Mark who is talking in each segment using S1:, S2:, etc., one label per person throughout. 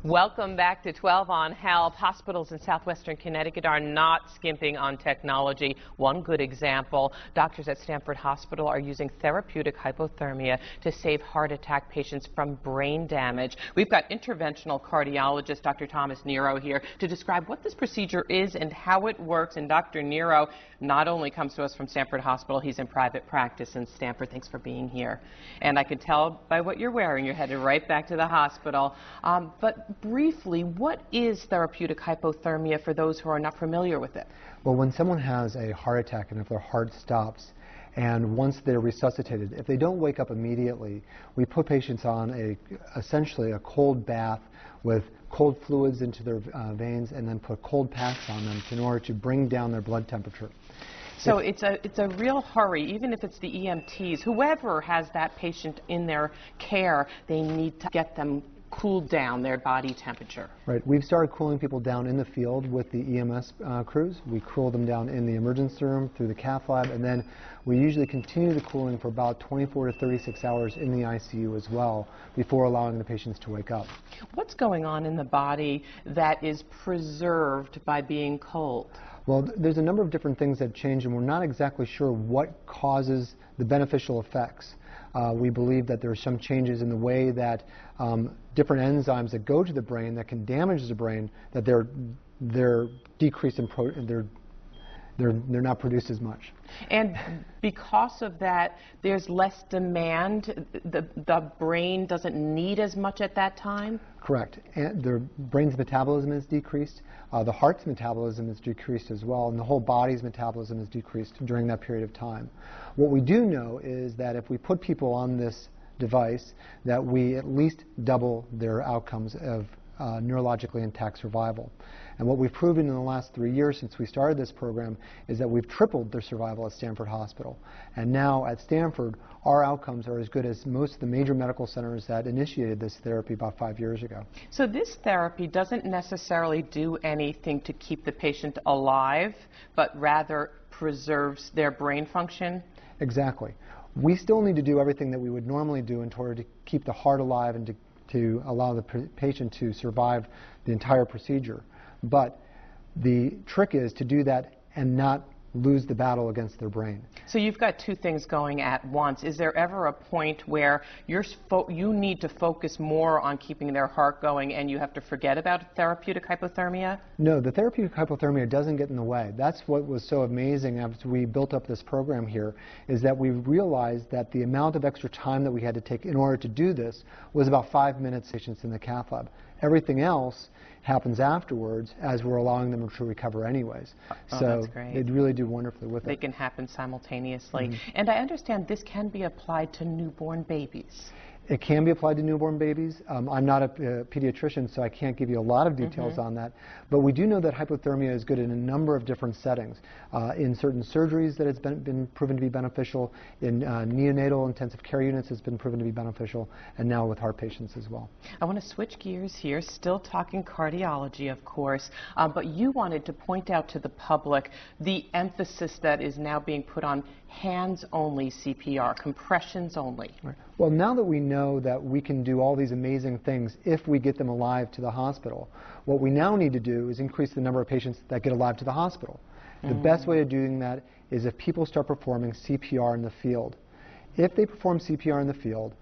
S1: Welcome back to 12 on Health. Hospitals in southwestern Connecticut are not skimping on technology. One good example, doctors at Stamford Hospital are using therapeutic hypothermia to save heart attack patients from brain damage. We've got interventional cardiologist Dr. Nero here to describe what this procedure is and how it works. And Dr. Nero not only comes to us from Stamford Hospital, he's in private practice in Stamford. Thanks for being here. And I can tell by what you're wearing, you're headed right back to the hospital. But briefly, what is therapeutic hypothermia for those who are not familiar with it?
S2: Well, when someone has a heart attack and if their heart stops, and once they're resuscitated, if they don't wake up immediately, we put patients on essentially a cold bath with cold fluids into their veins and then put cold packs on them in order to bring down their blood temperature.
S1: So it's a real hurry, even if it's the EMTs, whoever has that patient in their care, they need to get them cooled down, their body temperature.
S2: Right. We've started cooling people down in the field with the EMS crews. We cool them down in the emergency room through the cath lab, and then we usually continue the cooling for about 24 to 36 hours in the ICU as well before allowing the patients to wake up.
S1: What's going on in the body that is preserved by being cold?
S2: Well, there's a number of different things that change, and we're not exactly sure what causes the beneficial effects. We believe that there are some changes in the way that different enzymes that go to the brain that can damage the brain, that they're decreased in they're not produced as much.
S1: And because of that, there's less demand. The brain doesn't need as much at that time?
S2: Correct. And the brain's metabolism is decreased. The heart's metabolism is decreased as well, and the whole body's metabolism is decreased during that period of time. What we do know is that if we put people on this device, that we at least double their outcomes of neurologically intact survival. And what we've proven in the last 3 years since we started this program is that we've tripled their survival at Stamford Hospital. And now at Stamford, our outcomes are as good as most of the major medical centers that initiated this therapy about 5 years ago.
S1: So this therapy doesn't necessarily do anything to keep the patient alive, but rather preserves their brain function?
S2: Exactly. We still need to do everything that we would normally do in order to keep the heart alive and to allow the patient to survive the entire procedure. But the trick is to do that and not lose the battle against their brain.
S1: So you've got two things going at once. Is there ever a point where you need to focus more on keeping their heart going and you have to forget about therapeutic hypothermia?
S2: No, the therapeutic hypothermia doesn't get in the way. That's what was so amazing as we built up this program here, is that we realized that the amount of extra time that we had to take in order to do this was about 5 minutes patients in the cath lab. Everything else happens afterwards as we're allowing them to recover anyways.
S1: Oh,
S2: so
S1: that's great.
S2: They really do wonderfully with it.
S1: They can happen simultaneously. And I understand this can be applied to newborn babies.
S2: It can be applied to newborn babies. I'm not a pediatrician, so I can't give you a lot of details on that. But we do know that hypothermia is good in a number of different settings. In certain surgeries that it's been proven to be beneficial. In neonatal intensive care units it's been proven to be beneficial. And now with heart patients as well. I
S1: want to switch gears here, still talking cardiology, of course. But you wanted to point out to the public the emphasis that is now being put on hands-only CPR, compressions only.
S2: Right. Well, now that we know that we can do all these amazing things if we get them alive to the hospital, what we now need to do is increase the number of patients that get alive to the hospital. The best way of doing that is if people start performing CPR in the field. If they perform CPR in the field,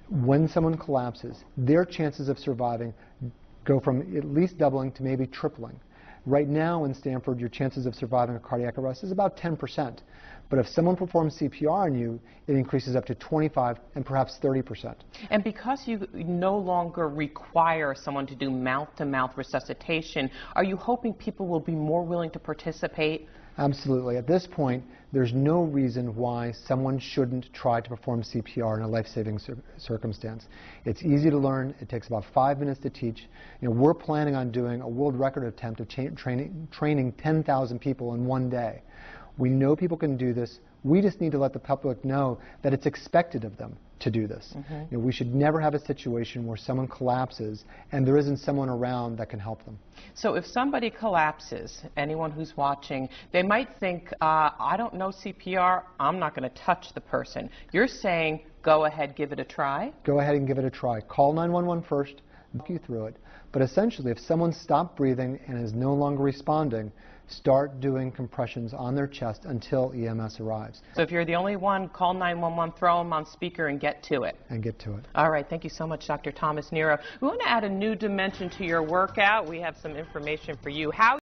S2: when someone collapses, their chances of surviving go from at least doubling to maybe tripling. Right now in Stamford, your chances of surviving a cardiac arrest is about 10%. But if someone performs CPR on you, it increases up to 25 and perhaps 30%.
S1: And because you no longer require someone to do mouth-to-mouth resuscitation, are you hoping people will be more willing to participate?
S2: Absolutely. At this point, there's no reason why someone shouldn't try to perform CPR in a life-saving circumstance. It's easy to learn. It takes about 5 minutes to teach. We're planning on doing a world record attempt of training 10,000 people in one day. We know people can do this. We just need to let the public know that it's expected of them to do this. We should never have a situation where someone collapses and there isn't someone around that can help them.
S1: So if somebody collapses, anyone who's watching, they might think, I don't know CPR, I'm not going to touch the person. You're saying, go ahead, give it a try?
S2: Go ahead and give it a try. Call 911 first. walk you through it. But essentially, if someone stopped breathing and is no longer responding, start doing compressions on their chest until EMS arrives.
S1: So if you're the only one, call 911, throw them on speaker, and get to it. All right, thank you so much, Dr. Thomas Nero. We want to add a new dimension to your workout. We have some information for you. How